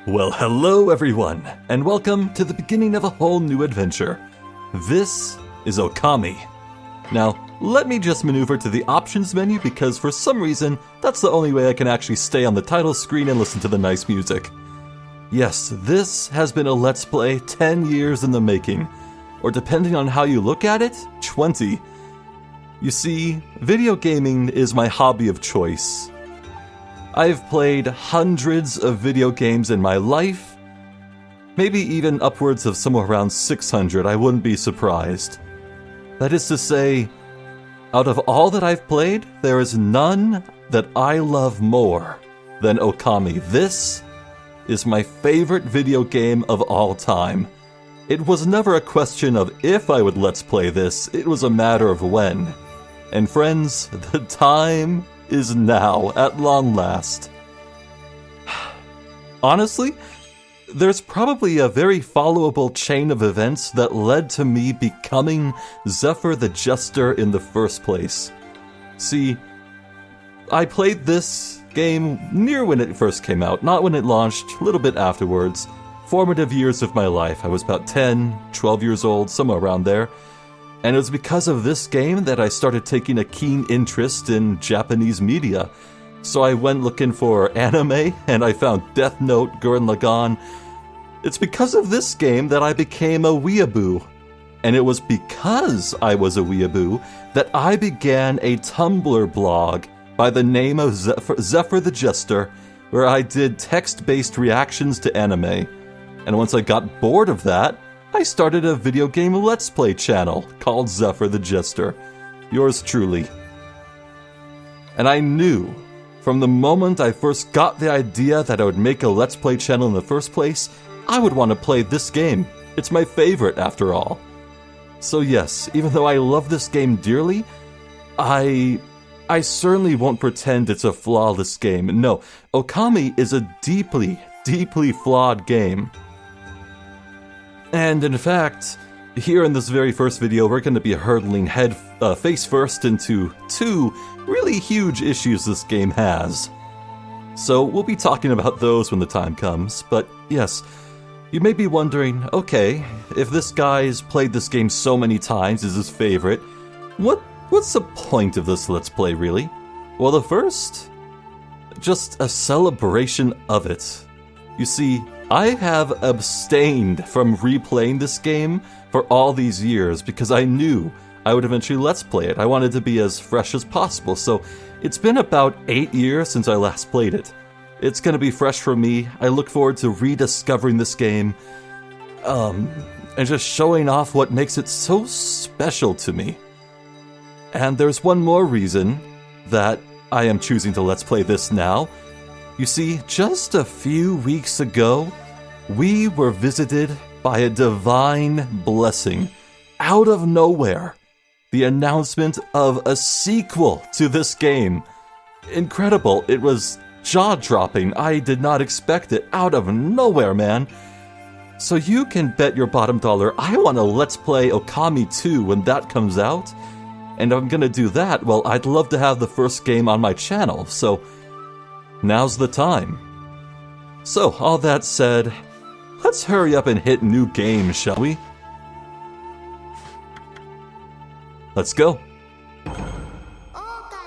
Well, hello everyone, and welcome to the beginning of a whole new adventure. This is Okami. Now, let me just maneuver to the options menu because for some reason, that's the only way I can actually stay on the title screen and listen to the nice music. Yes, this has been a Let's Play 10 years in the making, or depending on how you look at it, 20. You see, video gaming is my hobby of choice. I've played hundreds of video games in my life, maybe even upwards of somewhere around 600, I wouldn't be surprised. That is to say, out of all that I've played, there is none that I love more than Okami. This is my favorite video game of all time. It was never a question of if I would Let's Play this, it was a matter of when. And friends, the time is now, at long last. Honestly, there's probably a very followable chain of events that led to me becoming Zephyr the Jester in the first place. See, I played this game near when it first came out, not when it launched, a little bit afterwards. Formative years of my life. I was about 10, 12 years old, somewhere around there. And it was because of this game that I started taking a keen interest in Japanese media. So I went looking for anime, and I found Death Note, Gurren Lagann. It's because of this game that I became a weeaboo. And it was because I was a weeaboo that I began a Tumblr blog by the name of Zephyr the Jester, where I did text-based reactions to anime. And once I got bored of that, I started a video game Let's Play channel called Zephyr the Jester. Yours truly. And I knew from the moment I first got the idea that I would make a Let's Play channel in the first place, I would want to play this game. It's my favorite after all. So yes, even though I love this game dearly, I certainly won't pretend it's a flawless game. No, Okami is a deeply, deeply flawed game. And in fact, here in this very first video, we're going to be hurtling face first into two really huge issues this game has. So we'll be talking about those when the time comes, but yes, you may be wondering, okay, if this guy's played this game so many times, is his favorite, what's the point of this Let's Play really? Well, the first, just a celebration of it. You see, I have abstained from replaying this game for all these years because I knew I would eventually Let's Play it. I wanted to be as fresh as possible, so it's been about 8 years since I last played it. It's going to be fresh for me. I look forward to rediscovering this game, and just showing off what makes it so special to me. And there's one more reason that I am choosing to Let's Play this now. You see, just a few weeks ago, we were visited by a divine blessing. Out of nowhere, the announcement of a sequel to this game. Incredible. It was jaw-dropping. I did not expect it. Out of nowhere, man. So you can bet your bottom dollar I want to Let's Play Okami 2 when that comes out. And if I'm gonna do that, well, I'd love to have the first game on my channel, so now's the time. So, all that said, let's hurry up and hit new game, shall we? Let's go. Okami.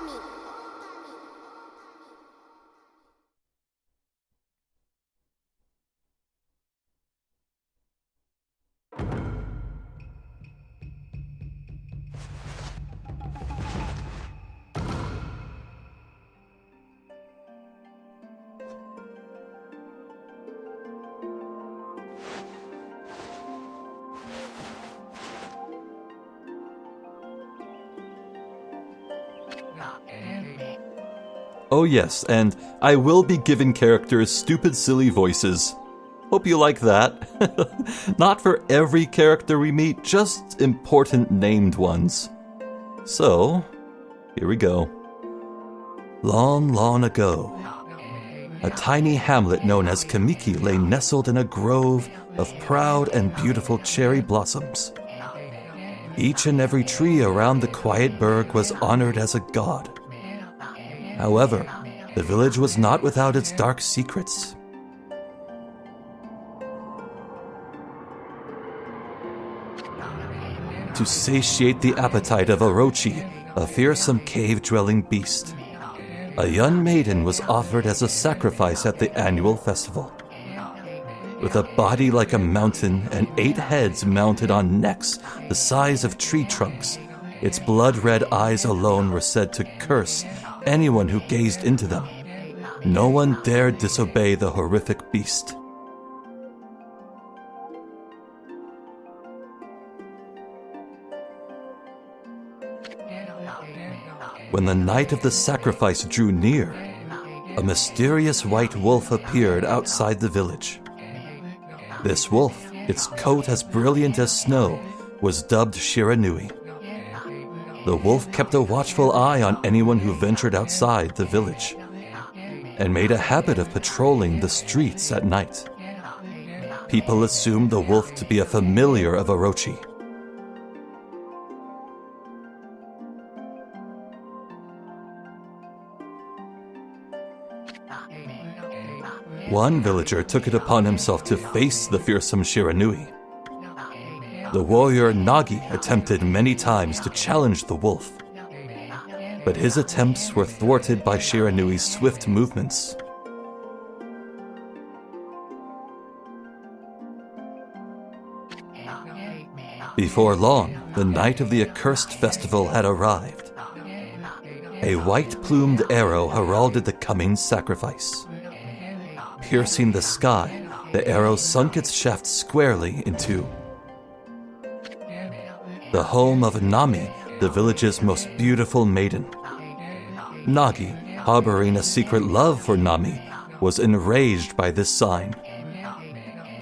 Oh yes, and I will be giving characters stupid, silly voices. Hope you like that. Not for every character we meet, just important named ones. So, here we go. Long, long ago, a tiny hamlet known as Kamiki lay nestled in a grove of proud and beautiful cherry blossoms. Each and every tree around the quiet burg was honored as a god. However, the village was not without its dark secrets. to satiate the appetite of Orochi, a fearsome cave-dwelling beast. A young maiden was offered as a sacrifice at the annual festival. With a body like a mountain and 8 heads mounted on necks the size of tree trunks, its blood-red eyes alone were said to curse anyone who gazed into them. No one dared disobey the horrific beast. When the night of the sacrifice drew near, a mysterious white wolf appeared outside the village. This wolf, its coat as brilliant as snow, was dubbed Shiranui. The wolf kept a watchful eye on anyone who ventured outside the village, and made a habit of patrolling the streets at night. People assumed the wolf to be a familiar of Orochi. One villager took it upon himself to face the fearsome Shiranui. The warrior Nagi attempted many times to challenge the wolf, but his attempts were thwarted by Shiranui's swift movements. Before long, the night of the accursed festival had arrived. A white-plumed arrow heralded the coming sacrifice. Piercing the sky, the arrow sunk its shaft squarely into the home of Nami, the village's most beautiful maiden. Nagi, harboring a secret love for Nami, was enraged by this sign.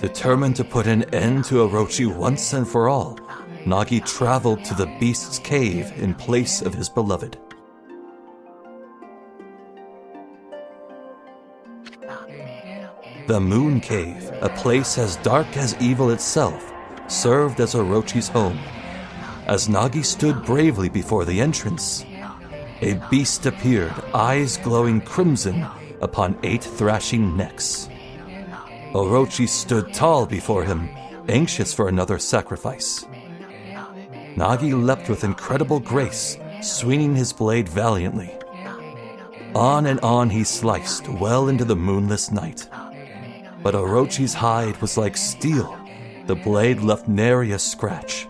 Determined to put an end to Orochi once and for all, Nagi traveled to the beast's cave in place of his beloved. The Moon Cave, a place as dark as evil itself, served as Orochi's home. As Nagi stood bravely before the entrance, a beast appeared, eyes glowing crimson upon 8 thrashing necks. Orochi stood tall before him, anxious for another sacrifice. Nagi leapt with incredible grace, swinging his blade valiantly. On and on he sliced, well into the moonless night. But Orochi's hide was like steel. The blade left nary a scratch.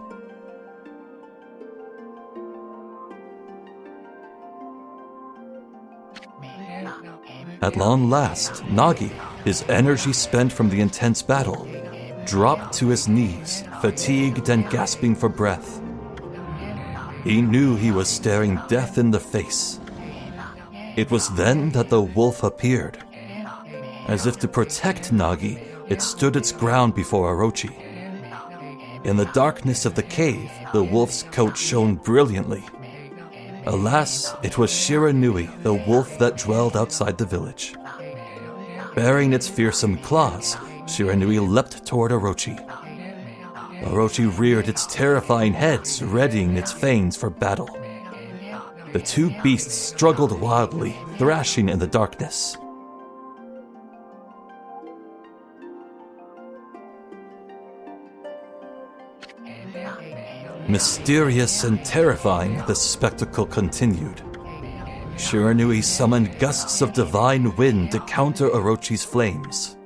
At long last, Nagi, his energy spent from the intense battle, dropped to his knees, fatigued and gasping for breath. He knew he was staring death in the face. It was then that the wolf appeared. As if to protect Nagi, it stood its ground before Orochi. In the darkness of the cave, the wolf's coat shone brilliantly. Alas, it was Shiranui, the wolf that dwelled outside the village. Bearing its fearsome claws, Shiranui leapt toward Orochi. Orochi reared its terrifying heads, readying its fangs for battle. The 2 beasts struggled wildly, thrashing in the darkness. Mysterious and terrifying, the spectacle continued. Shiranui summoned gusts of divine wind to counter Orochi's flames.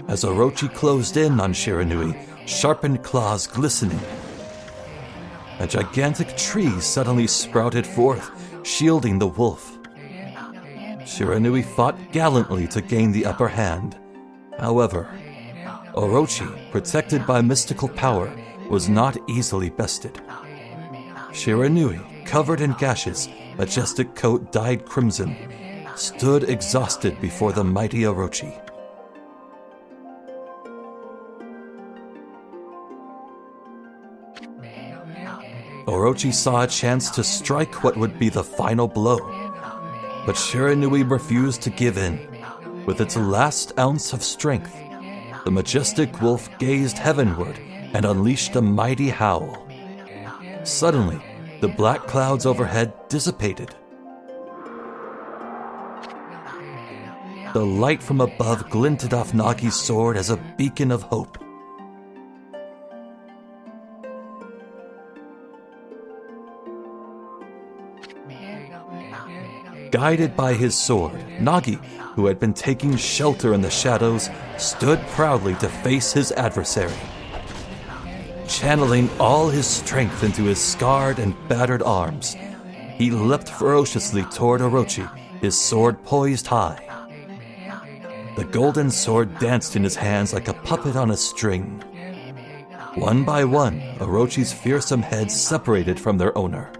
As Orochi closed in on Shiranui, sharpened claws glistening, a gigantic tree suddenly sprouted forth, shielding the wolf. Shiranui fought gallantly to gain the upper hand. However, Orochi, protected by mystical power, was not easily bested. Shiranui, covered in gashes, majestic coat dyed crimson, stood exhausted before the mighty Orochi. Orochi saw a chance to strike what would be the final blow, but Shiranui refused to give in. With its last ounce of strength, the majestic wolf gazed heavenward and unleashed a mighty howl. Suddenly, the black clouds overhead dissipated. The light from above glinted off Nagi's sword as a beacon of hope. Guided by his sword, Nagi, who had been taking shelter in the shadows, stood proudly to face his adversary. Channeling all his strength into his scarred and battered arms, he leapt ferociously toward Orochi, his sword poised high. The golden sword danced in his hands like a puppet on a string. One by one, Orochi's fearsome heads separated from their owner.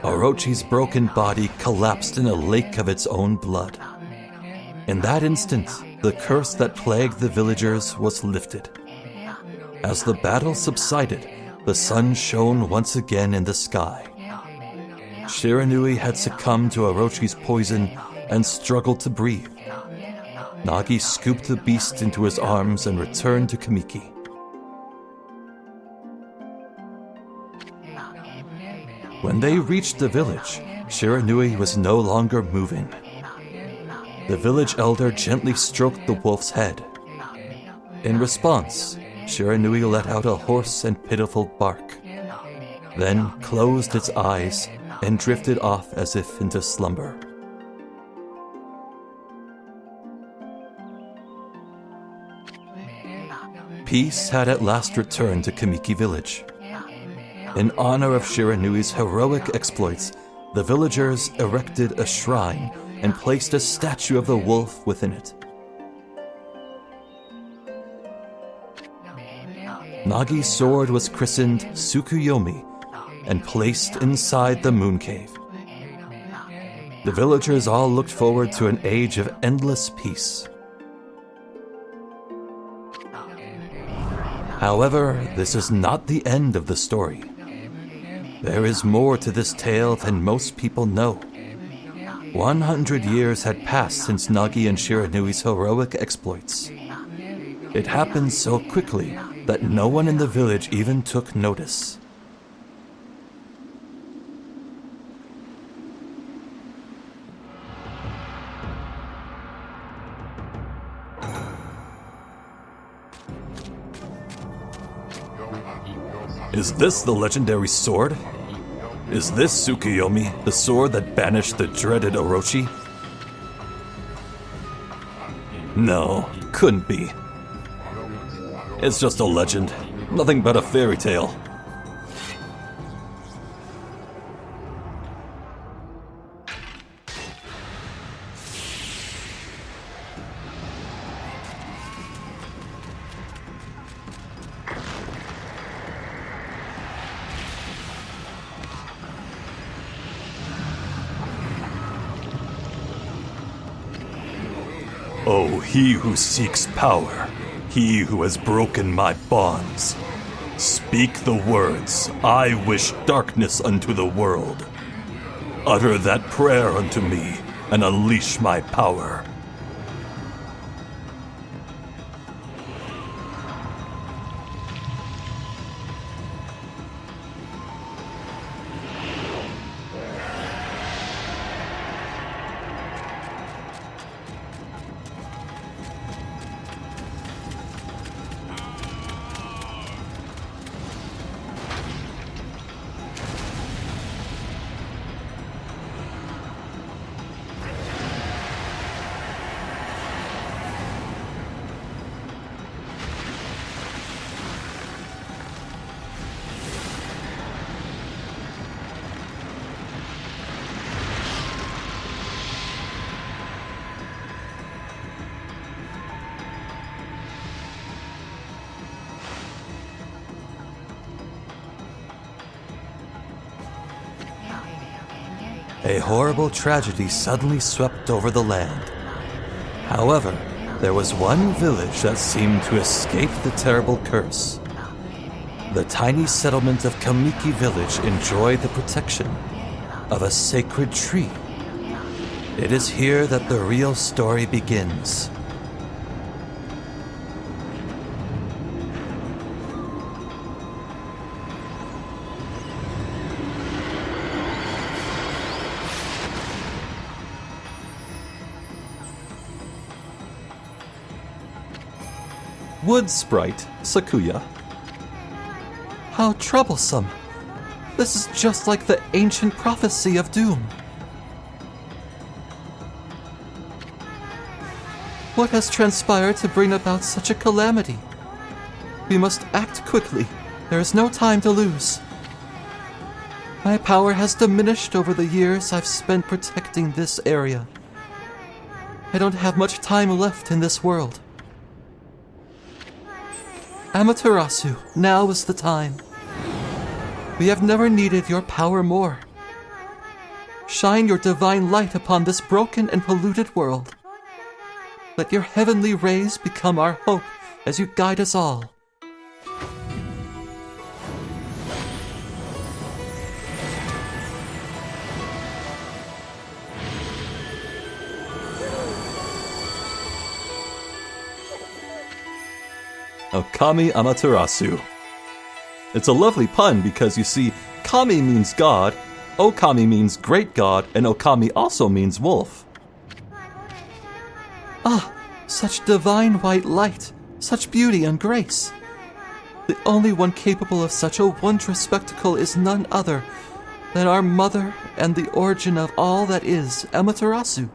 Orochi's broken body collapsed in a lake of its own blood. In that instant, the curse that plagued the villagers was lifted. As the battle subsided, the sun shone once again in the sky. Shiranui had succumbed to Orochi's poison and struggled to breathe. Nagi scooped the beast into his arms and returned to Kamiki. When they reached the village, Shiranui was no longer moving. The village elder gently stroked the wolf's head. In response, Shiranui let out a hoarse and pitiful bark, then closed its eyes and drifted off as if into slumber. Peace had at last returned to Kamiki village. In honor of Shiranui's heroic exploits, the villagers erected a shrine and placed a statue of the wolf within it. Nagi's sword was christened Tsukuyomi and placed inside the moon cave. The villagers all looked forward to an age of endless peace. However, this is not the end of the story. There is more to this tale than most people know. 100 years had passed since Nagi and Shiranui's heroic exploits. It happened so quickly that no one in the village even took notice. Is this the legendary sword? Is this Tsukuyomi, the sword that banished the dreaded Orochi? No, couldn't be. It's just a legend, nothing but a fairy tale. Oh, he who seeks power, he who has broken my bonds. Speak the words, I wish darkness unto the world. Utter that prayer unto me, and unleash my power. A horrible tragedy suddenly swept over the land. However, there was one village that seemed to escape the terrible curse. The tiny settlement of Kamiki Village enjoyed the protection of a sacred tree. It is here that the real story begins. wood sprite, Sakuya. How troublesome. This is just like the ancient prophecy of doom. What has transpired to bring about such a calamity? We must act quickly. There is no time to lose. My power has diminished over the years I've spent protecting this area. I don't have much time left in this world. Amaterasu, now is the time. We have never needed your power more. Shine your divine light upon this broken and polluted world. Let your heavenly rays become our hope as you guide us all. Okami Amaterasu. It's a lovely pun because you see, Kami means God, Okami means great god, and Okami also means wolf. Ah, such divine white light, such beauty and grace. The only one capable of such a wondrous spectacle is none other than our mother and the origin of all that is, Amaterasu.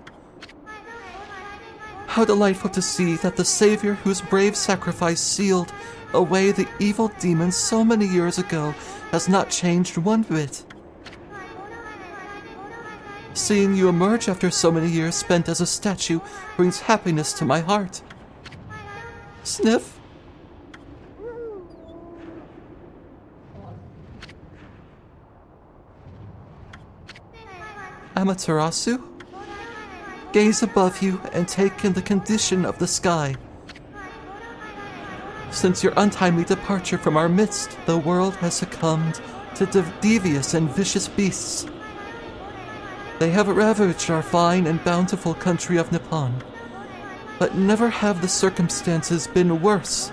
How delightful to see that the Savior whose brave sacrifice sealed away the evil demons so many years ago has not changed one bit. Seeing you emerge after so many years spent as a statue brings happiness to my heart. Sniff. Amaterasu? Gaze above you and take in the condition of the sky. Since your untimely departure from our midst, the world has succumbed to devious and vicious beasts. They have ravaged our fine and bountiful country of Nippon, but never have the circumstances been worse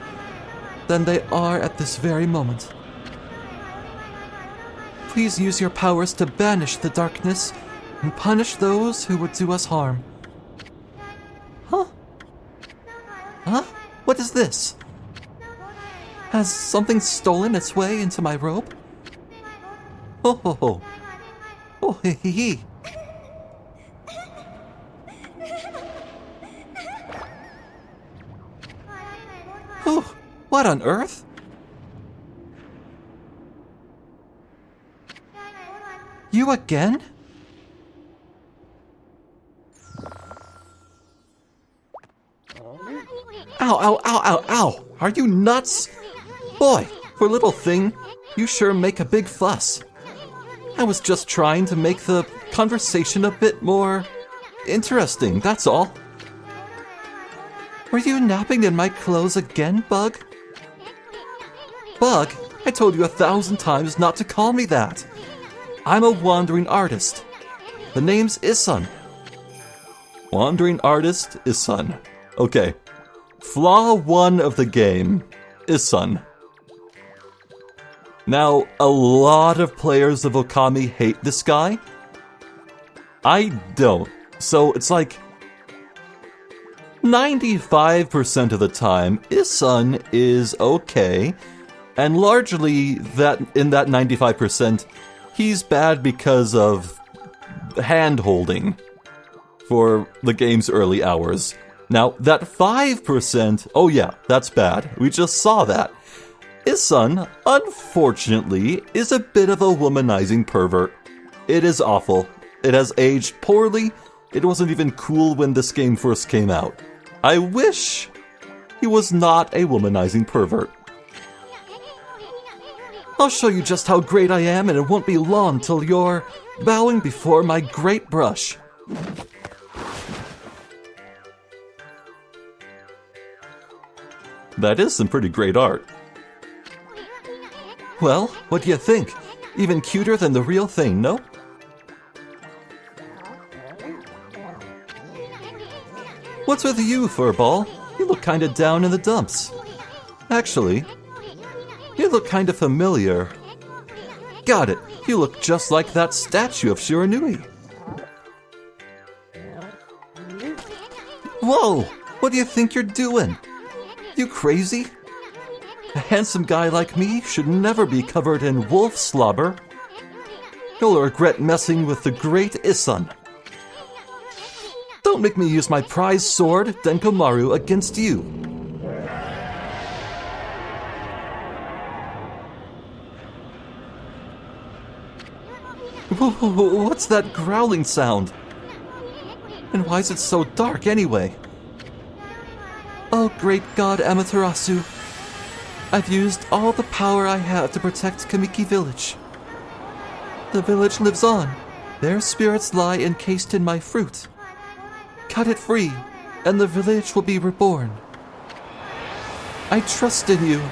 than they are at this very moment. Please use your powers to banish the darkness and punish those who would do us harm. Huh? Huh? What is this? Has something stolen its way into my robe? Ho ho ho. Oh hee hee hee. Whew, what on earth? You again? Ow, ow, ow, ow, ow! Are you nuts? Boy, for a little thing, you sure make a big fuss. I was just trying to make the conversation a bit more interesting, that's all. Were you napping in my clothes again, Bug? Bug, I told you 1,000 times not to call me that. I'm a wandering artist. The name's Isun. Wandering artist, Isun. Okay. Flaw 1 of the game, Isun. Now, a lot of players of Okami hate this guy. I don't. So it's like 95% of the time, Isun is okay, and largely that in that 95%, he's bad because of hand-holding for the game's early hours. Now, that 5%, oh yeah, that's bad. We just saw that. Isun, unfortunately, is a bit of a womanizing pervert. It is awful. It has aged poorly. It wasn't even cool when this game first came out. I wish he was not a womanizing pervert. I'll show you just how great I am, and it won't be long till you're bowing before my great brush. That is some pretty great art. Well, what do you think? Even cuter than the real thing, no? What's with you, Furball? You look kinda down in the dumps. Actually, you look kinda familiar. Got it. You look just like that statue of Shiranui. Whoa! What do you think you're doing? You crazy? A handsome guy like me should never be covered in wolf slobber. You'll regret messing with the great Isun. Don't make me use my prized sword, Denkomaru, against you. What's that growling sound? And why is it so dark anyway? Oh, great god Amaterasu. I've used all the power I have to protect Kamiki Village. The village lives on. Their spirits lie encased in my fruit. Cut it free, and the village will be reborn. I trust in you.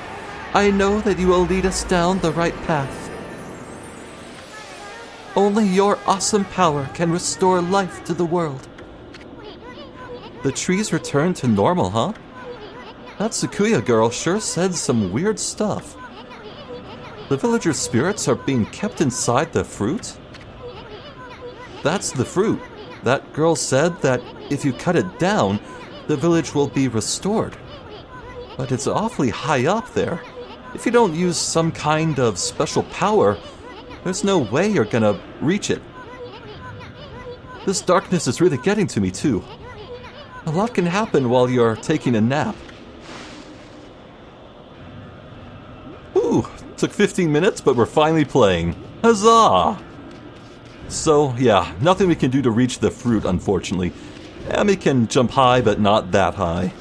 I know that you will lead us down the right path. Only your awesome power can restore life to the world. The trees return to normal, huh? That Sakuya girl sure said some weird stuff. The villagers' spirits are being kept inside the fruit? That's the fruit. That girl said that if you cut it down, the village will be restored. But it's awfully high up there. If you don't use some kind of special power, there's no way you're gonna reach it. This darkness is really getting to me too. A lot can happen while you're taking a nap. Ooh, took 15 minutes, but we're finally playing. Huzzah! So, yeah, nothing we can do to reach the fruit, unfortunately. Ami can jump high, but not that high.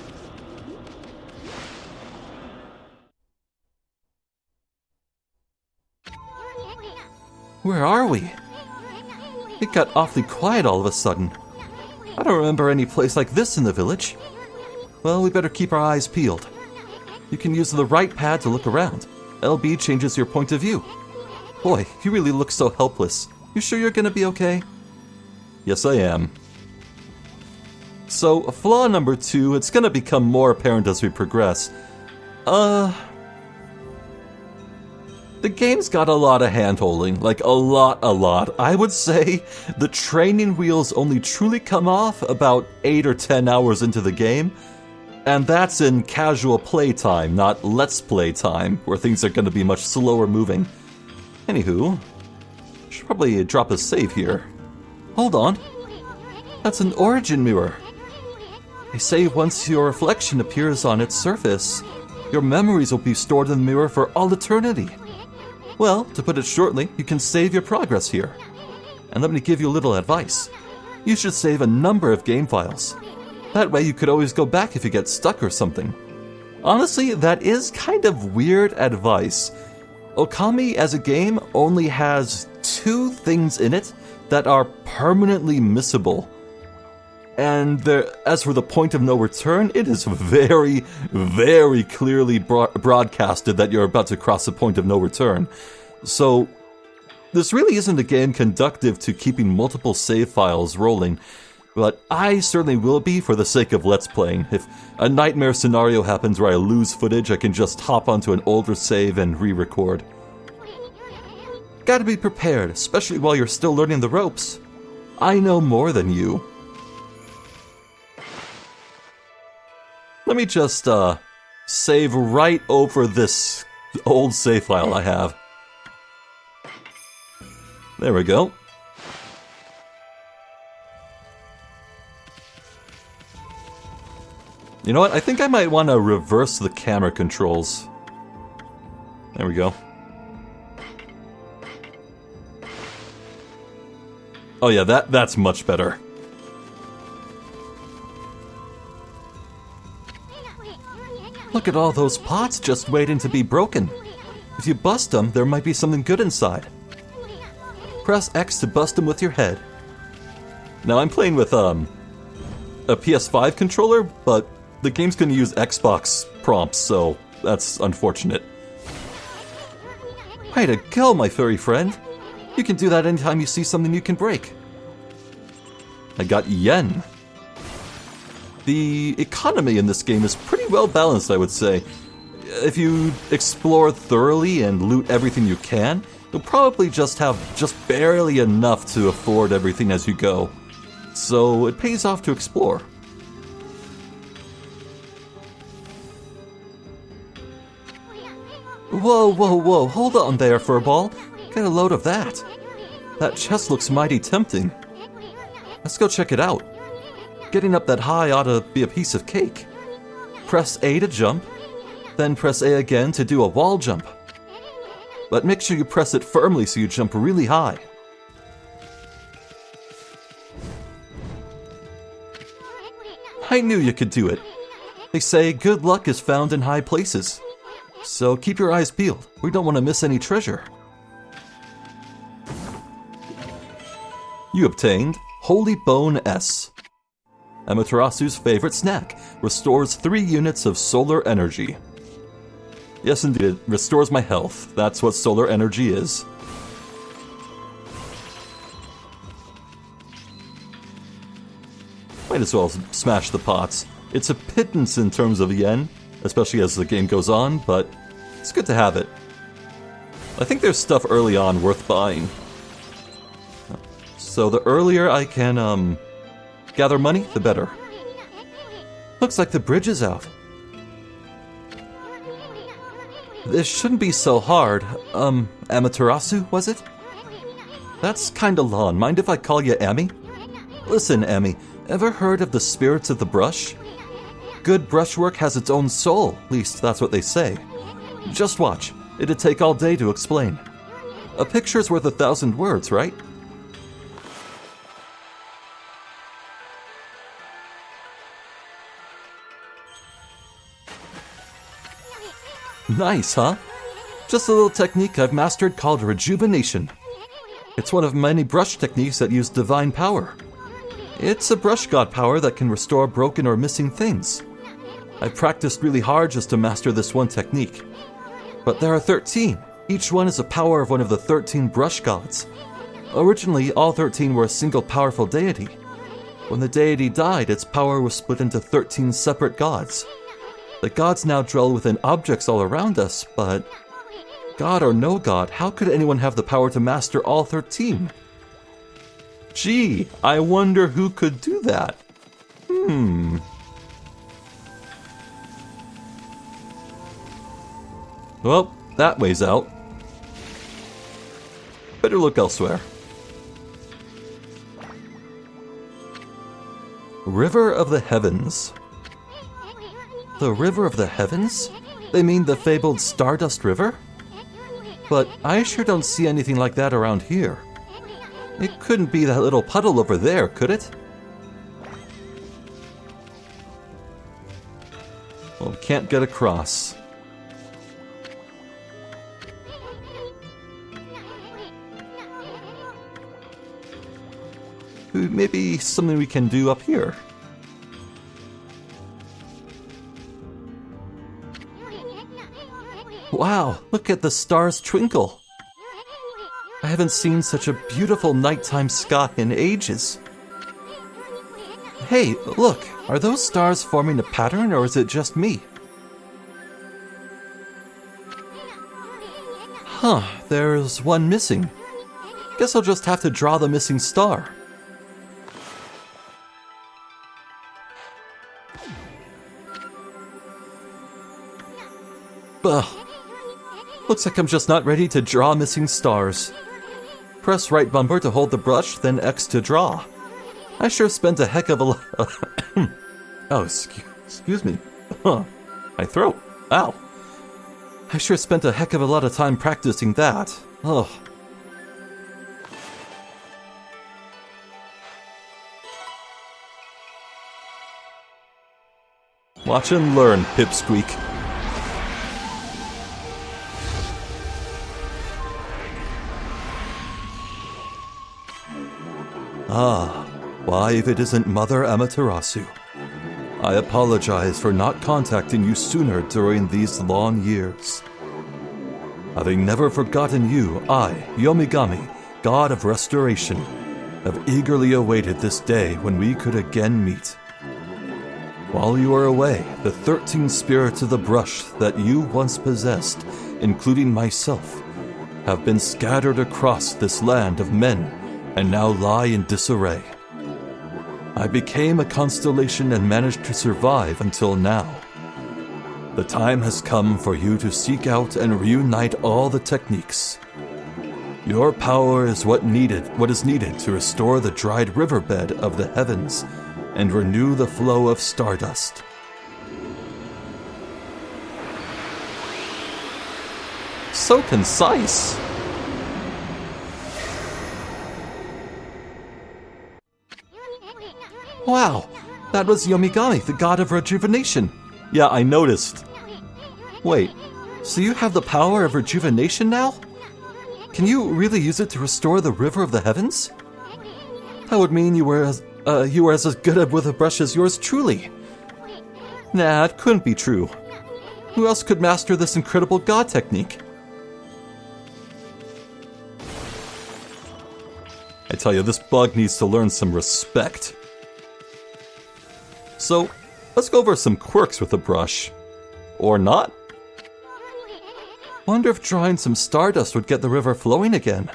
Where are we? It got awfully quiet all of a sudden. I don't remember any place like this in the village. Well, we better keep our eyes peeled. You can use the right pad to look around. LB changes your point of view. Boy, you really look so helpless. You sure you're gonna be okay? Yes, I am. So, flaw number 2, it's gonna become more apparent as we progress. The game's got a lot of hand-holding, like a lot. I would say the training wheels only truly come off about 8 or 10 hours into the game, and that's in casual playtime, not let's play time, where things are going to be much slower moving. Anywho, should probably drop a save here. Hold on. That's an origin mirror. They say once your reflection appears on its surface, your memories will be stored in the mirror for all eternity. Well, to put it shortly, you can save your progress here. And let me give you a little advice. You should save a number of game files. That way you could always go back if you get stuck or something. Honestly, that is kind of weird advice. Okami as a game only has 2 things in it that are permanently missable. And as for the point of no return, it is very, very clearly broadcasted that you're about to cross a point of no return. So, this really isn't a game conducive to keeping multiple save files rolling, but I certainly will be for the sake of Let's Playing. If a nightmare scenario happens where I lose footage, I can just hop onto an older save and re-record. Gotta be prepared, especially while you're still learning the ropes. I know more than you. Let me just, save right over this old save file I have. There we go. You know what? I think I might want to reverse the camera controls. There we go. Oh yeah, that's much better. Look at all those pots just waiting to be broken. If you bust them, there might be something good inside. Press X to bust them with your head. Now I'm playing with a PS5 controller, but the game's gonna use Xbox prompts, so that's unfortunate. Way to go, my furry friend. You can do that anytime you see something you can break. I got yen. The economy in this game is pretty well balanced, I would say. If you explore thoroughly and loot everything you can, you'll probably just have barely enough to afford everything as you go. So it pays off to explore. Whoa, whoa, whoa, hold on there, Furball. Get a load of that. That chest looks mighty tempting. Let's go check it out. Getting up that high ought to be a piece of cake. Press A to jump, then press A again to do a wall jump. But make sure you press it firmly so you jump really high. I knew you could do it. They say good luck is found in high places. So keep your eyes peeled. We don't want to miss any treasure. You obtained Holy Bone S. Amaterasu's favorite snack, restores 3 units of solar energy. Yes indeed, it restores my health. That's what solar energy is. Might as well smash the pots. It's a pittance in terms of yen, especially as the game goes on, but it's good to have it. I think there's stuff early on worth buying. So the earlier I can, gather money, the better. Looks like the bridge is out. This shouldn't be so hard. Amaterasu, was it? That's kinda long. Mind if I call you Amy? Listen, Amy, ever heard of the spirits of the brush? Good brushwork has its own soul, at least that's what they say. Just watch. It'd take all day to explain. A picture's worth 1,000 words, right? Nice, huh? Just a little technique I've mastered called rejuvenation. It's one of many brush techniques that use divine power. It's a brush god power that can restore broken or missing things. I practiced really hard just to master this one technique. But there are 13. Each one is a power of one of the 13 brush gods. Originally, all 13 were a single powerful deity. When the deity died, its power was split into 13 separate gods. The gods now dwell within objects all around us, but god or no god, how could anyone have the power to master all 13? Gee, I wonder who could do that. Well, that way's out. Better look elsewhere. River of the Heavens. The River of the Heavens? They mean the fabled Stardust River? But I sure don't see anything like that around here. It couldn't be that little puddle over there, could it? Well, can't get across. Maybe something we can do up here. Wow, look at the stars twinkle. I haven't seen such a beautiful nighttime sky in ages. Hey, look, are those stars forming a pattern or is it just me? Huh, there's one missing. Guess I'll just have to draw the missing star. Ugh. Looks like I'm just not ready to draw missing stars. Press right bumper to hold the brush, then X to draw. I sure spent a heck of a lot. Oh, excuse me. My throat. Ow. I sure spent a heck of a lot of time practicing that. Ugh. Watch and learn, Pipsqueak. Ah, why if it isn't Mother Amaterasu? I apologize for not contacting you sooner during these long years. Having never forgotten you, I, Yomigami, God of Restoration, have eagerly awaited this day when we could again meet. While you are away, the 13 spirits of the brush that you once possessed, including myself, have been scattered across this land of men and now lie in disarray. I became a constellation and managed to survive until now. The time has come for you to seek out and reunite all the techniques. Your power is what is needed to restore the dried riverbed of the heavens and renew the flow of stardust. So concise. Wow, that was Yomigami, the god of rejuvenation. Yeah, I noticed. Wait, so you have the power of rejuvenation now? Can you really use it to restore the river of the heavens? That would mean you were as good with a brush as yours truly. Nah, it couldn't be true. Who else could master this incredible god technique? I tell you, this bug needs to learn some respect. So, let's go over some quirks with the brush. Or not? Wonder if drawing some stardust would get the river flowing again.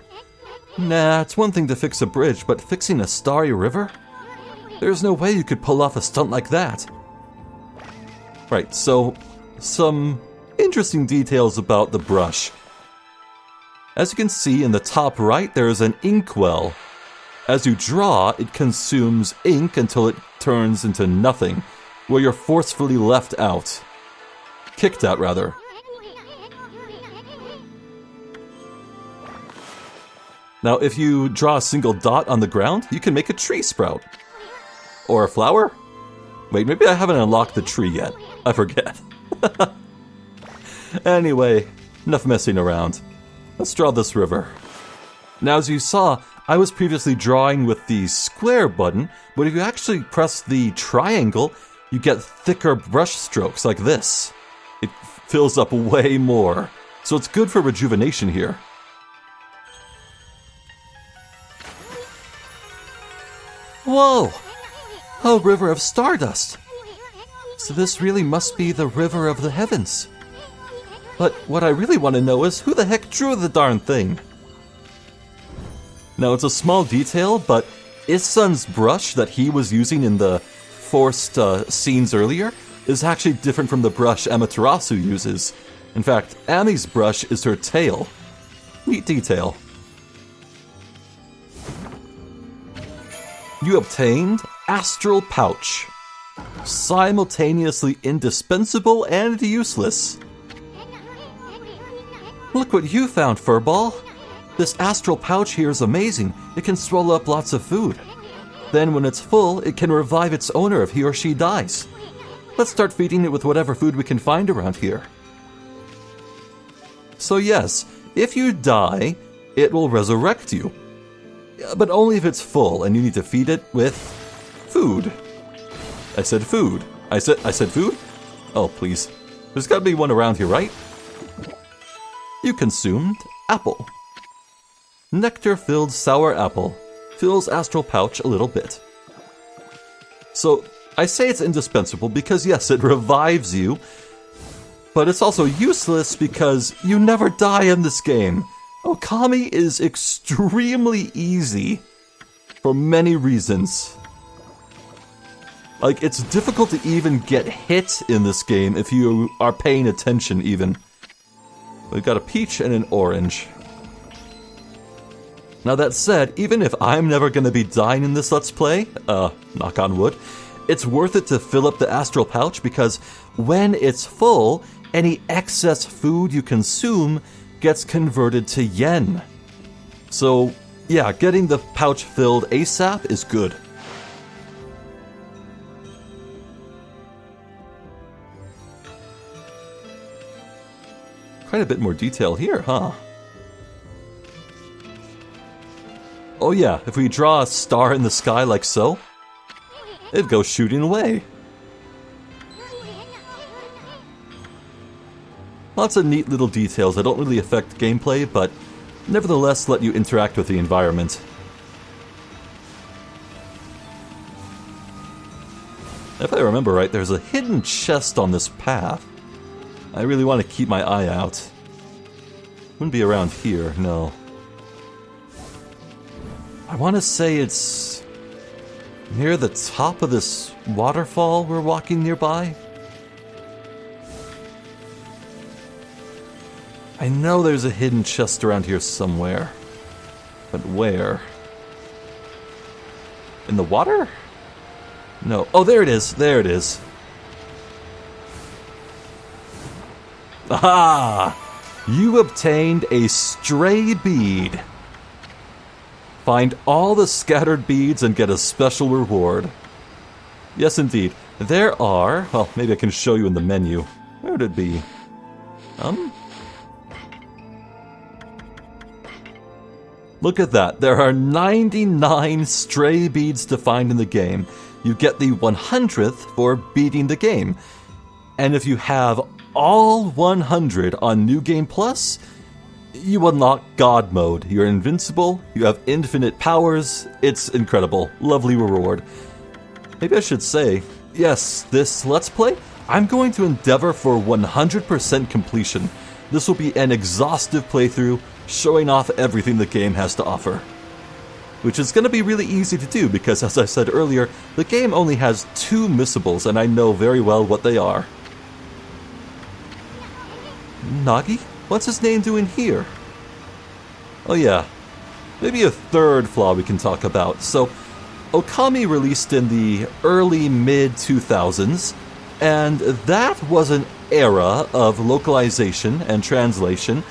Nah, it's one thing to fix a bridge, but fixing a starry river? There's no way you could pull off a stunt like that. Right, so some interesting details about the brush. As you can see in the top right, there is an inkwell. As you draw, it consumes ink until it turns into nothing, where you're forcefully left out. Kicked out, rather. Now, if you draw a single dot on the ground, you can make a tree sprout. Or a flower? Wait, maybe I haven't unlocked the tree yet. I forget. Anyway, enough messing around. Let's draw this river. Now, as you saw, I was previously drawing with the square button, but if you actually press the triangle, you get thicker brush strokes like this. It fills up way more, so it's good for rejuvenation here. Whoa! A river of stardust! So this really must be the river of the heavens. But what I really want to know is who the heck drew the darn thing? Now, it's a small detail, but Isun's brush that he was using in the forced scenes earlier is actually different from the brush Amaterasu uses. In fact, Ami's brush is her tail. Neat detail. You obtained Astral Pouch. Simultaneously indispensable and useless. Look what you found, Furball. This astral pouch here is amazing. It can swallow up lots of food. Then when it's full, it can revive its owner if he or she dies. Let's start feeding it with whatever food we can find around here. So yes, if you die, it will resurrect you. But only if it's full and you need to feed it with food. I said food. I said food? Oh, please. There's gotta be one around here, right? You consumed apple. Nectar-filled sour apple fills astral pouch a little bit. So, I say it's indispensable because yes, it revives you, but it's also useless because you never die in this game. Okami is extremely easy for many reasons. Like, it's difficult to even get hit in this game if you are paying attention even. We've got a peach and an orange. Now that said, even if I'm never going to be dying in this Let's Play, knock on wood, it's worth it to fill up the astral pouch because when it's full, any excess food you consume gets converted to yen. So, yeah, getting the pouch filled ASAP is good. Quite a bit more detail here, huh? Oh yeah, if we draw a star in the sky like so, it'd go shooting away. Lots of neat little details that don't really affect gameplay, but nevertheless let you interact with the environment. If I remember right, there's a hidden chest on this path. I really want to keep my eye out. Wouldn't be around here, no. I want to say it's near the top of this waterfall we're walking nearby. I know there's a hidden chest around here somewhere. But where? In the water? No. Oh, there it is. There it is. Aha! You obtained a stray bead. Find all the scattered beads and get a special reward. Yes, indeed. There are... Well, maybe I can show you in the menu. Where would it be? Look at that. There are 99 stray beads to find in the game. You get the 100th for beating the game. And if you have all 100 on New Game Plus, you unlock God Mode. You're invincible, you have infinite powers, it's incredible. Lovely reward. Maybe I should say, yes, this Let's Play, I'm going to endeavor for 100% completion. This will be an exhaustive playthrough, showing off everything the game has to offer. Which is going to be really easy to do because, as I said earlier, the game only has 2 missables and I know very well what they are. Nagi? What's his name doing here? Oh yeah, maybe a third flaw we can talk about. So, Okami released in the early mid-2000s, and that was an era of localization and translation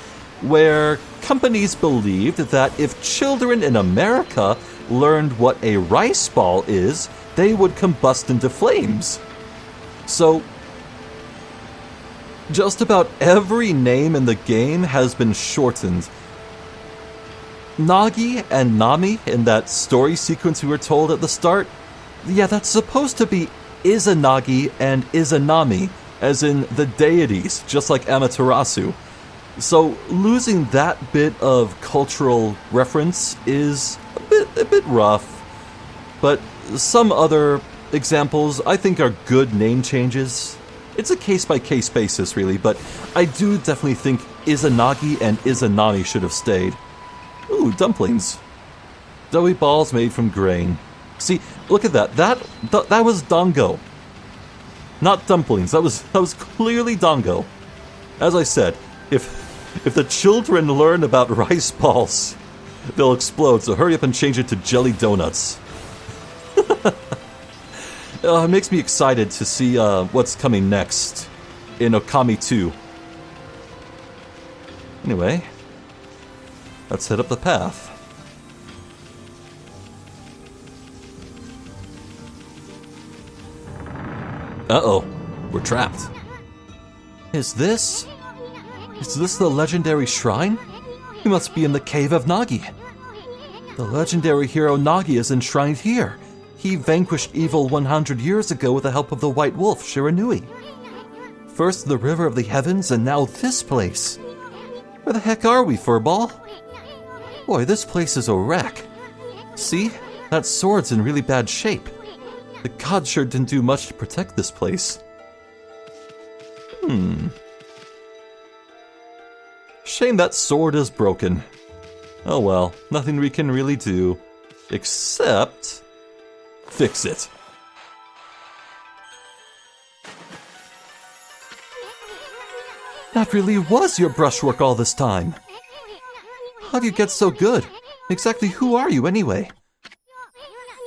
where companies believed that if children in America learned what a rice ball is, they would combust into flames. So, just about every name in the game has been shortened. Nagi and Nami in that story sequence we were told at the start, yeah, that's supposed to be Izanagi and Izanami, as in the deities, just like Amaterasu. So losing that bit of cultural reference is a bit rough. But some other examples I think are good name changes. It's a case-by-case basis, really, but I do definitely think Izanagi and Izanami should have stayed. Ooh, dumplings. Doughy balls made from grain. See, look at that. That was dango. Not dumplings. That was clearly dango. As I said, if the children learn about rice balls, they'll explode, so hurry up and change it to jelly donuts. It makes me excited to see what's coming next in Okami 2. Anyway, let's head up the path. Uh-oh, we're trapped. Is this the legendary shrine? We must be in the cave of Nagi. The legendary hero Nagi is enshrined here. He vanquished evil 100 years ago with the help of the White Wolf, Shiranui. First the River of the Heavens, and now this place. Where the heck are we, Furball? Boy, this place is a wreck. See? That sword's in really bad shape. The gods sure didn't do much to protect this place. Shame that sword is broken. Oh well, nothing we can really do. Except... fix it. That really was your brushwork all this time. How do you get so good? Exactly who are you anyway?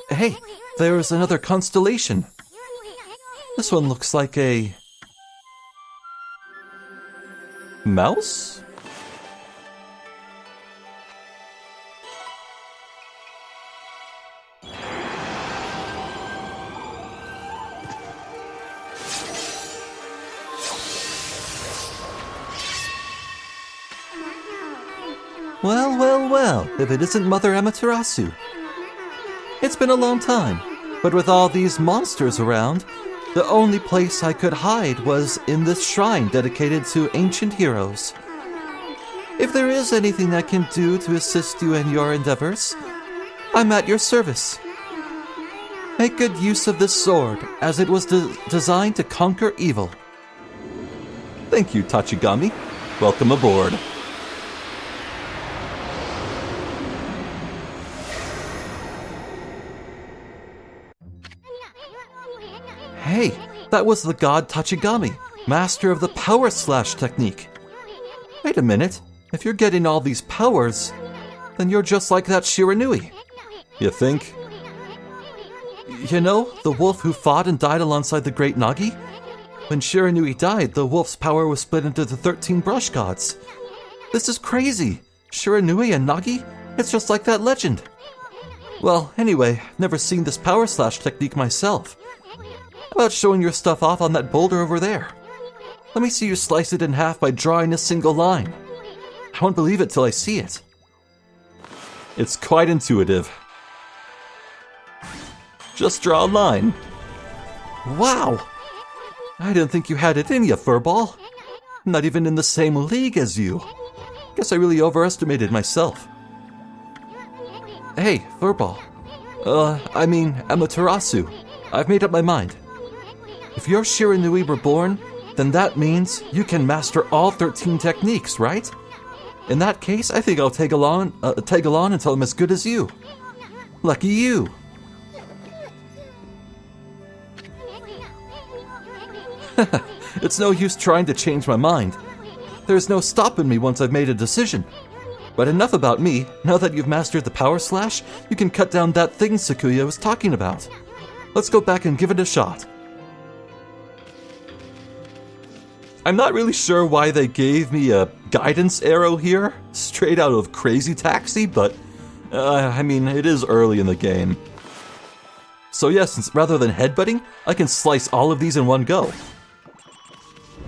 Hey, there's another constellation. This one looks like a... mouse? Well, well, well, if it isn't Mother Amaterasu. It's been a long time, but with all these monsters around, the only place I could hide was in this shrine dedicated to ancient heroes. If there is anything I can do to assist you in your endeavors, I'm at your service. Make good use of this sword, as it was designed to conquer evil. Thank you, Tachigami. Welcome aboard. Hey, that was the god Tachigami, master of the Power Slash technique. Wait a minute. If you're getting all these powers, then you're just like that Shiranui. You think? You know, the wolf who fought and died alongside the great Nagi? When Shiranui died, the wolf's power was split into the 13 brush gods. This is crazy. Shiranui and Nagi? It's just like that legend. Well, anyway, never seen this power slash technique myself. How about showing your stuff off on that boulder over there? Let me see you slice it in half by drawing a single line. I won't believe it till I see it. It's quite intuitive. Just draw a line. Wow! I didn't think you had it in you, Furball. Not even in the same league as you. Guess I really overestimated myself. Hey, Furball. Amaterasu. I've made up my mind. If your Shiranui reborn, then that means you can master all 13 techniques, right? In that case, I think I'll tag along until I'm as good as you. Lucky you. It's no use trying to change my mind. There's no stopping me once I've made a decision. But enough about me. Now that you've mastered the power slash, you can cut down that thing Sakuya was talking about. Let's go back and give it a shot. I'm not really sure why they gave me a guidance arrow here, straight out of Crazy Taxi, but, it is early in the game. So yes, rather than headbutting, I can slice all of these in one go.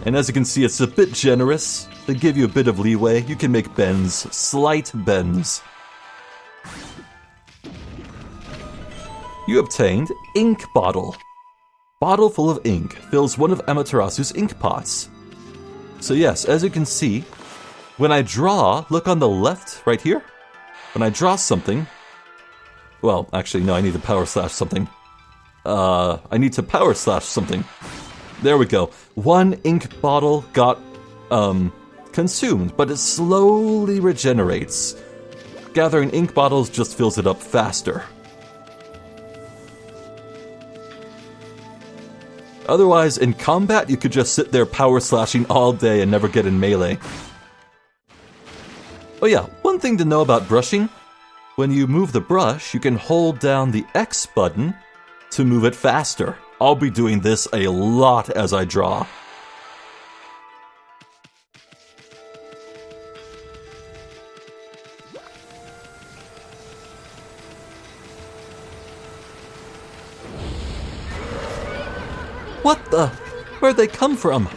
And as you can see, it's a bit generous. They give you a bit of leeway. You can make bends, slight bends. You obtained Ink Bottle. Bottle full of ink fills one of Amaterasu's ink pots. So yes, as you can see, when I draw, look on the left, right here. When I draw something, well, actually, no, I need to power slash something. I need to power slash something. There we go. One ink bottle got, consumed, but it slowly regenerates. Gathering ink bottles just fills it up faster. Otherwise, in combat, you could just sit there power slashing all day and never get in melee. Oh yeah, one thing to know about brushing. When you move the brush, you can hold down the X button to move it faster. I'll be doing this a lot as I draw. What the? Where'd they come from?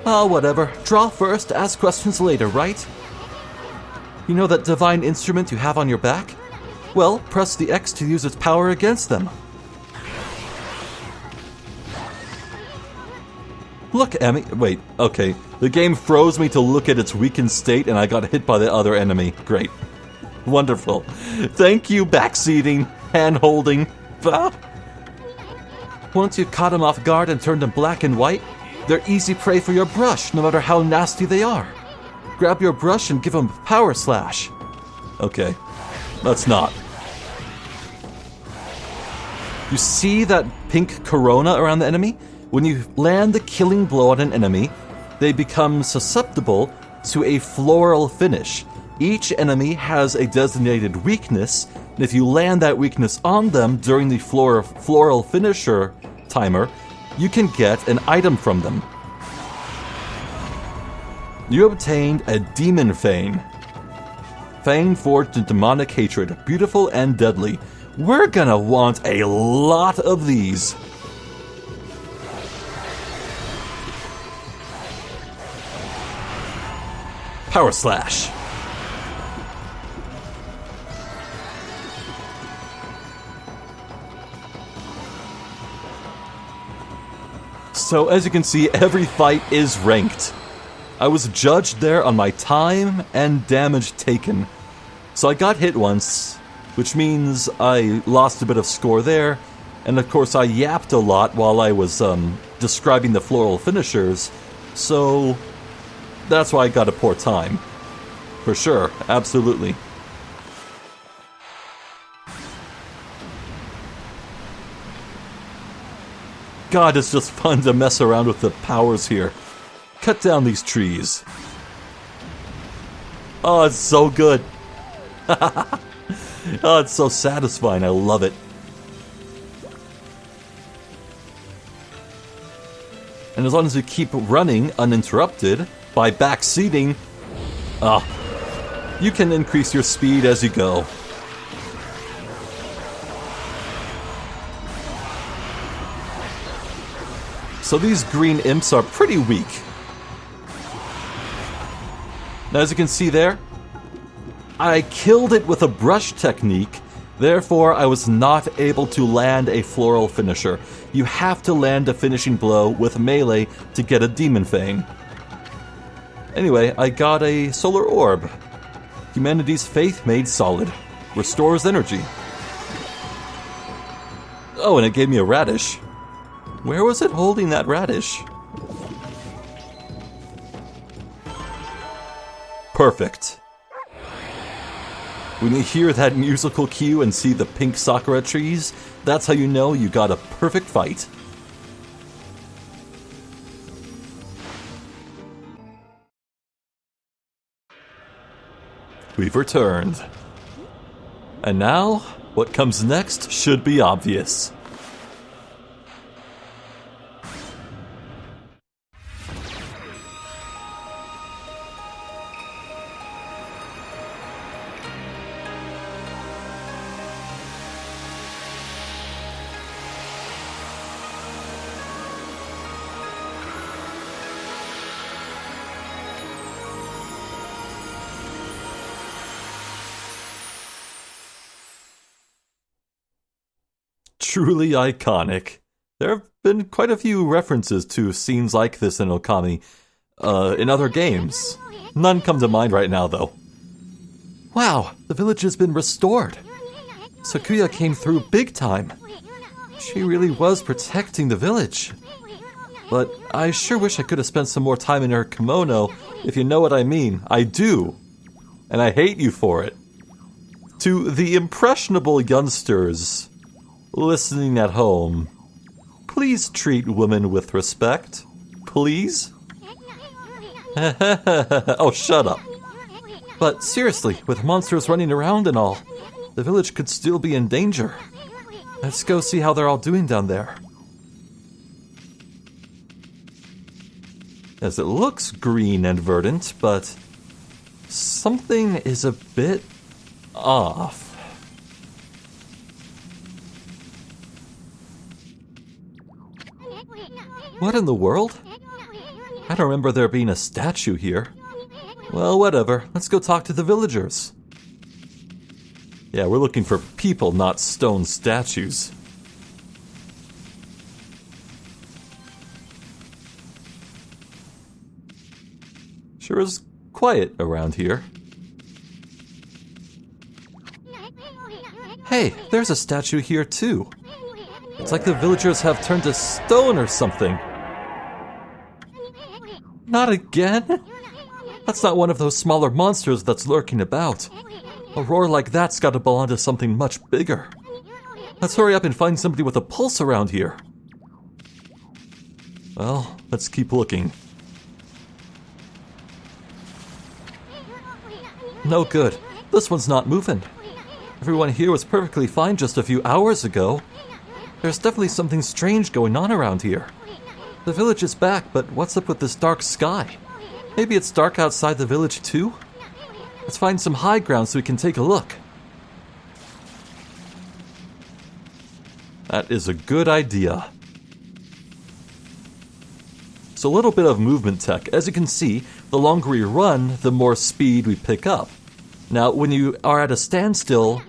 Oh, whatever. Draw first, ask questions later, right? You know that divine instrument you have on your back? Well, press the X to use its power against them. Look, Emmy. Wait, okay. The game froze me to look at its weakened state and I got hit by the other enemy. Great. Wonderful. Thank you, backseating, hand-holding. Ah. Once you've caught them off guard and turned them black and white, they're easy prey for your brush, no matter how nasty they are. Grab your brush and give them a power slash. Okay, let's not. You see that pink corona around the enemy? When you land the killing blow on an enemy, they become susceptible to a floral finish. Each enemy has a designated weakness, and if you land that weakness on them during the floral finisher timer, you can get an item from them. You obtained a Demon Fang. Fang forged in demonic hatred, beautiful and deadly. We're gonna want a lot of these. Power slash. So as you can see, every fight is ranked. I was judged there on my time and damage taken. So I got hit once, which means I lost a bit of score there, and of course I yapped a lot while I was describing the floral finishers, so that's why I got a poor time. For sure, absolutely. God, it's just fun to mess around with the powers here. Cut down these trees. Oh, it's so good. Oh, it's so satisfying. I love it. And as long as you keep running uninterrupted by backseating, you can increase your speed as you go. So these green imps are pretty weak. Now, as you can see there, I killed it with a brush technique, therefore I was not able to land a floral finisher. You have to land a finishing blow with melee to get a demon fang. Anyway, I got a solar orb. Humanity's faith made solid. Restores energy. Oh, and it gave me a radish. Where was it holding that radish? Perfect. When you hear that musical cue and see the pink sakura trees, that's how you know you got a perfect fight. We've returned. And now, what comes next should be obvious. Truly iconic. There have been quite a few references to scenes like this in Okami, in other games. None come to mind right now, though. Wow, the village has been restored. Sakuya came through big time. She really was protecting the village. But I sure wish I could have spent some more time in her kimono, if you know what I mean. I do. And I hate you for it. To the impressionable youngsters listening at home, please treat women with respect. Please? Oh, shut up. But seriously, with monsters running around and all, the village could still be in danger. Let's go see how they're all doing down there. As it looks green and verdant, but something is a bit off. What in the world? I don't remember there being a statue here. Well, whatever. Let's go talk to the villagers. Yeah, we're looking for people, not stone statues. Sure is quiet around here. Hey, there's a statue here too. It's like the villagers have turned to stone or something. Not again? That's not one of those smaller monsters that's lurking about. A roar like that's gotta belong to something much bigger. Let's hurry up and find somebody with a pulse around here. Well, let's keep looking. No good. This one's not moving. Everyone here was perfectly fine just a few hours ago. There's definitely something strange going on around here. The village is back, but what's up with this dark sky? Maybe it's dark outside the village too? Let's find some high ground so we can take a look. That is a good idea. So a little bit of movement tech. As you can see, the longer we run, the more speed we pick up. Now, when you are at a standstill...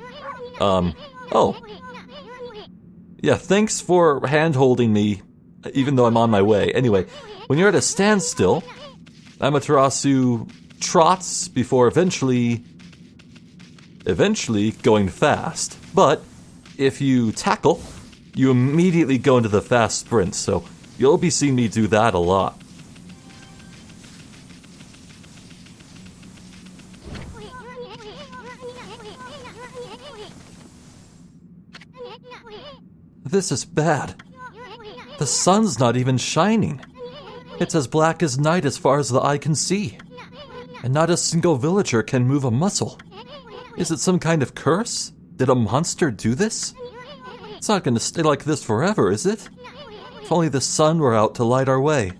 Yeah, thanks for hand-holding me, even though I'm on my way. Anyway, when you're at a standstill, Amaterasu trots before eventually going fast. But if you tackle, you immediately go into the fast sprint, so you'll be seeing me do that a lot. This is bad. The sun's not even shining. It's as black as night as far as the eye can see. and not a single villager can move a muscle. Is it some kind of curse? Did a monster do this? It's not going to stay like this forever, is it? If only the sun were out to light our way.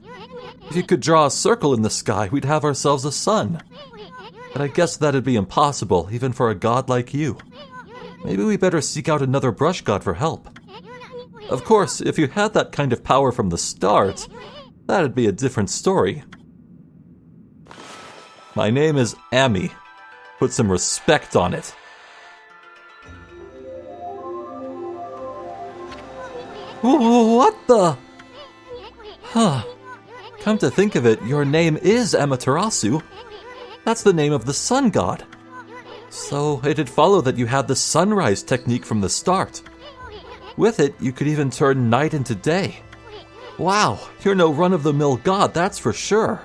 If you could draw a circle in the sky, we'd have ourselves a sun. But I guess that'd be impossible, even for a god like you. Maybe we better seek out another brush god for help. Of course, if you had that kind of power from the start, that'd be a different story. My name is Ami. Put some respect on it. What the? Huh. Come to think of it, your name is Amaterasu. That's the name of the sun god. So it'd follow that you had the sunrise technique from the start. With it, you could even turn night into day. Wow, you're no run-of-the-mill god, that's for sure.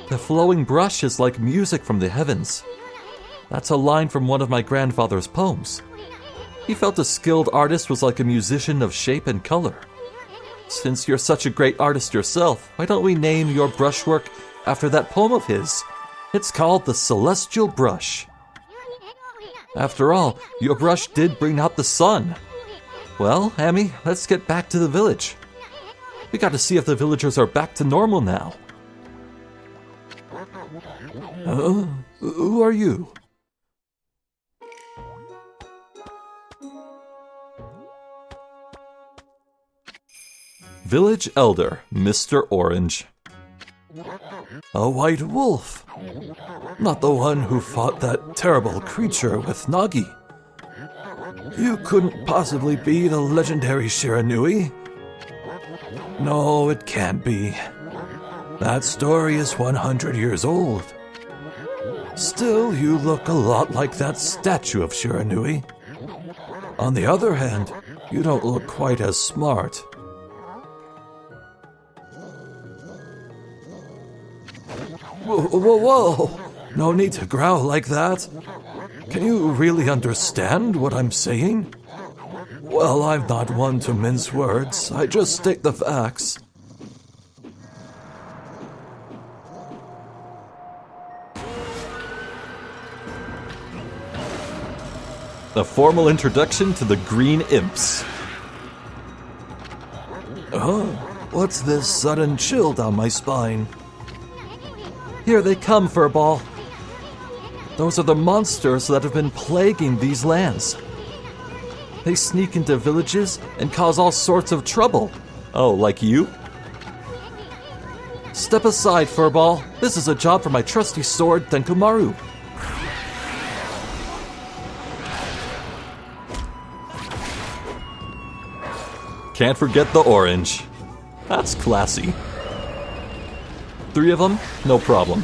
The flowing brush is like music from the heavens. That's a line from one of my grandfather's poems. He felt a skilled artist was like a musician of shape and color. Since you're such a great artist yourself, why don't we name your brushwork after that poem of his? It's called the Celestial Brush. After all, your brush did bring out the sun. Well, Ami, let's get back to the village. We got to see if the villagers are back to normal now. Who are you? Village Elder, Mr. Orange. A white wolf. Not the one who fought that terrible creature with Nagi. You couldn't possibly be the legendary Shiranui. No, it can't be. That story is 100 years old. Still, you look a lot like that statue of Shiranui. On the other hand, you don't look quite as smart. Whoa! No need to growl like that. Can you really understand what I'm saying? Well, I'm not one to mince words. I just state the facts. A formal introduction to the Green Imps. What's this sudden chill down my spine? Here they come, Furball. Those are the monsters that have been plaguing these lands. They sneak into villages and cause all sorts of trouble. Oh, like you? Step aside, Furball. This is a job for my trusty sword, Tenkumaru. Can't forget the orange. That's classy. 3 of them? No problem.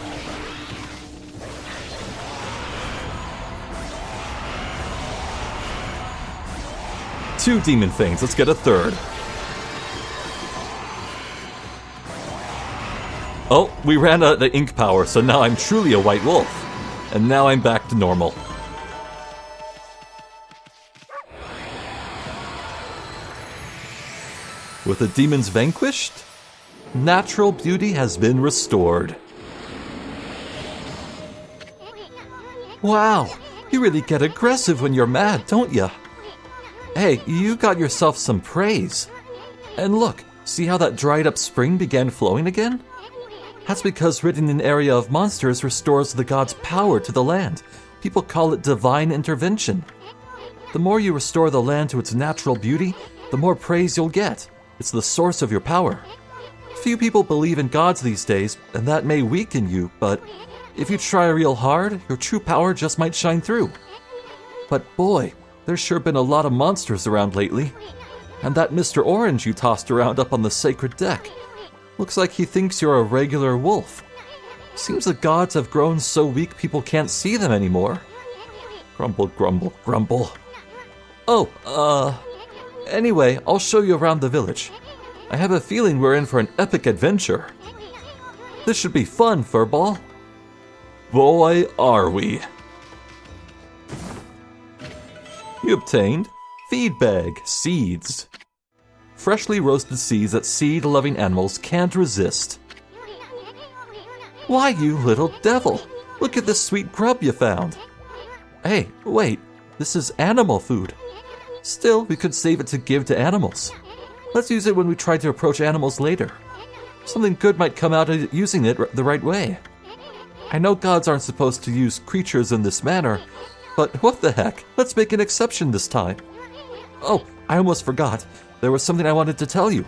Two demon things. Let's get a third. Oh, we ran out of the ink power, so now I'm truly a white wolf. And now I'm back to normal. With the demons vanquished, natural beauty has been restored. Wow, you really get aggressive when you're mad, don't ya? Hey, you got yourself some praise. And look, see how that dried up spring began flowing again? That's because ridding an area of monsters restores the god's power to the land. People call it divine intervention. The more you restore the land to its natural beauty, the more praise you'll get. It's the source of your power. Few people believe in gods these days, and that may weaken you, but if you try real hard, your true power just might shine through. But boy, there's sure been a lot of monsters around lately. And that Mr. Orange you tossed around up on the sacred deck, looks like he thinks you're a regular wolf. Seems the gods have grown so weak people can't see them anymore. Grumble, grumble, grumble. Anyway, I'll show you around the village. I have a feeling we're in for an epic adventure. This should be fun, Furball. Boy, are we. You obtained Feed Bag Seeds. Freshly roasted seeds that seed-loving animals can't resist. Why, you little devil! Look at this sweet grub you found. Hey, wait, this is animal food. Still, we could save it to give to animals. Let's use it when we try to approach animals later. Something good might come out of using it the right way. I know gods aren't supposed to use creatures in this manner, but what the heck? Let's make an exception this time. Oh, I almost forgot. There was something I wanted to tell you.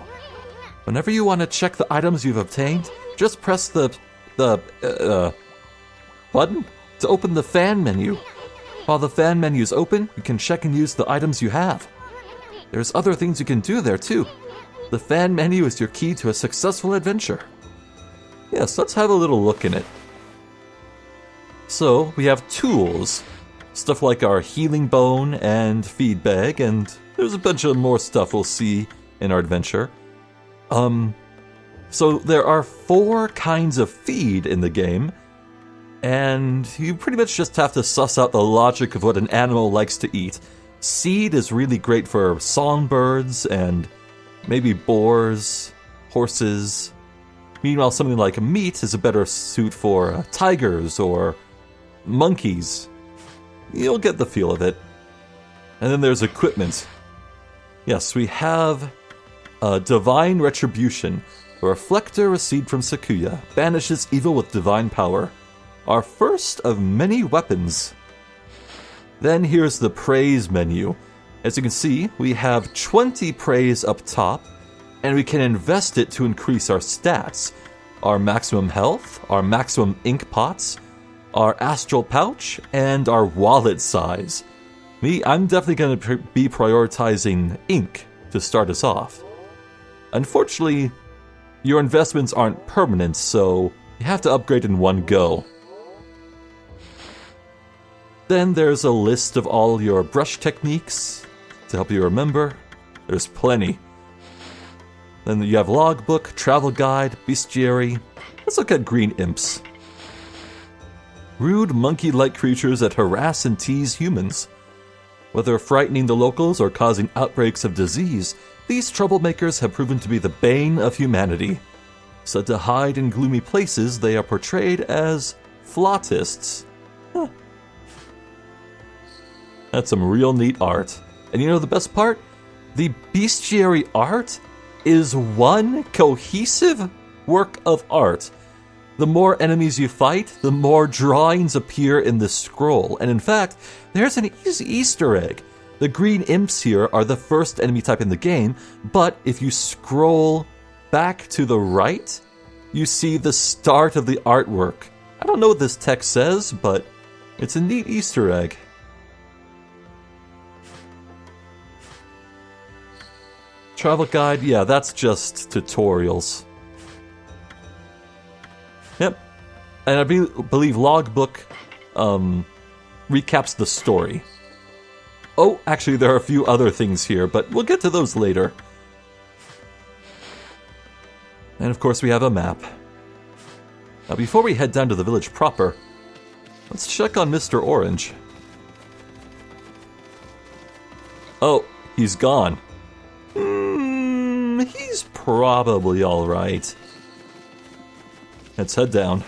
Whenever you want to check the items you've obtained, just press the button to open the fan menu. While the fan menu is open, you can check and use the items you have. There's other things you can do there too. The fan menu is your key to a successful adventure. Yes, let's have a little look in it. So, we have tools. Stuff like our healing bone and feed bag, and there's a bunch of more stuff we'll see in our adventure. So there are 4 kinds of feed in the game, and you pretty much just have to suss out the logic of what an animal likes to eat. Seed is really great for songbirds and maybe boars, horses. Meanwhile, something like meat is a better suit for tigers or monkeys. You'll get the feel of it. And then there's equipment. Yes, we have Divine Retribution. A reflector received from Sakuya banishes evil with divine power. Our first of many weapons. Then here's the praise menu. As you can see, we have 20 praise up top, and we can invest it to increase our stats. Our maximum health, our maximum ink pots, our astral pouch, and our wallet size. I'm definitely going to be prioritizing ink to start us off. Unfortunately, your investments aren't permanent, so you have to upgrade in one go. Then there's a list of all your brush techniques to help you remember. There's plenty. Then you have logbook, travel guide, bestiary. Let's look at green imps. Rude monkey-like creatures that harass and tease humans. Whether frightening the locals or causing outbreaks of disease, these troublemakers have proven to be the bane of humanity. Said to hide in gloomy places, they are portrayed as flautists. Huh. That's some real neat art. And you know the best part? The bestiary art is one cohesive work of art. The more enemies you fight, the more drawings appear in the scroll. And in fact, there's an easy Easter egg. The green imps here are the first enemy type in the game, but if you scroll back to the right, you see the start of the artwork. I don't know what this text says, but it's a neat Easter egg. Travel guide, yeah, that's just tutorials. Yep. And I believe logbook recaps the story. Oh, actually, there are a few other things here, but we'll get to those later. And of course, we have a map. Now, before we head down to the village proper, let's check on Mr. Orange. Oh, he's gone. He's probably alright. Let's head down.